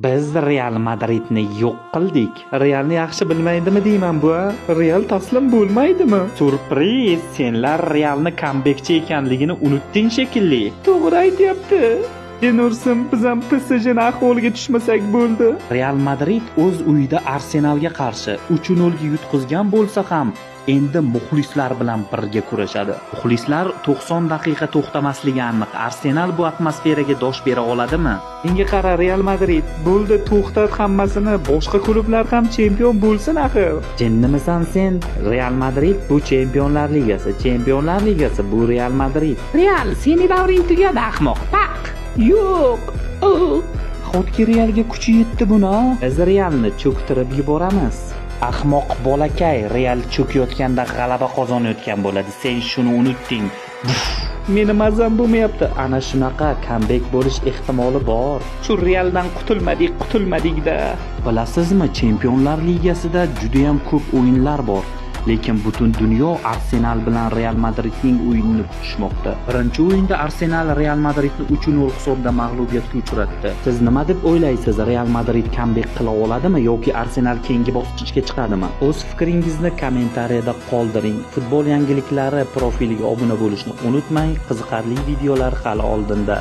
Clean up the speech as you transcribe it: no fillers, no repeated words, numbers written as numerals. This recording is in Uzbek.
Biz Real Madridni yo'q qildik. Realni yaxshi bilmaydimi deyman bu? Real taslim bo'lmaydimi? Surpriz! Senlar Realni kambekchi ekanligini unutding shekilli. To'g'ri aytayapti. Enursin biz ham PSJning ahvoliga tushmasak bo'ldi. Real Madrid o'z uyida Arsenalga qarshi 3-0 ga yutqizgan bo'lsa ham endi muxlislar bilan birga kurashadi. Muxlislar 90 daqiqa to'xtamasligi aniq. Arsenal bu atmosferaga dosh bera oladimi? Menga qara Real Madrid, bo'ldi to'xtat hammasini, boshqa klublar ham chempion bo'lsin axir. Jinnimisan sen? Real Madrid bu Chempionlar Ligasi, Chempionlar Ligasi bu Real Madrid. Real, seni davring tugadi ahmoq. Paq! Yo'q. Xotki Realga kuchi yetdi buni. Biz Realni cho'ktirib yuboramiz. Ahmoq bolakay, Real cho'kayotganda g'alaba qozonayotgan bo'ladi. Sen shuni unutding. Meni mazam bo'lmayapti. Ana shunaqa comeback bo'lish ehtimoli bor. Shu Realdan qutulmadik-da. Bilasizmi, Chempionlar Ligasida juda ham ko'p o'yinlar bor. Lekin butun dunyo Arsenal bilan Real Madridning o'yinini kutishmoqda. Birinchi o'yinda Arsenal Real Madridni 3-0 hisobda mag'lubiyatga uchratdi. Siz nima deb o'ylaysiz? Real Madrid comeback qila oladimi yoki Arsenal keyingi bosqichga chiqadimi? O'z fikringizni kommentariyada qoldiring. Futbol yangiliklari profiliga obuna bo'lishni unutmang. Qiziqarli videolar hali oldinda.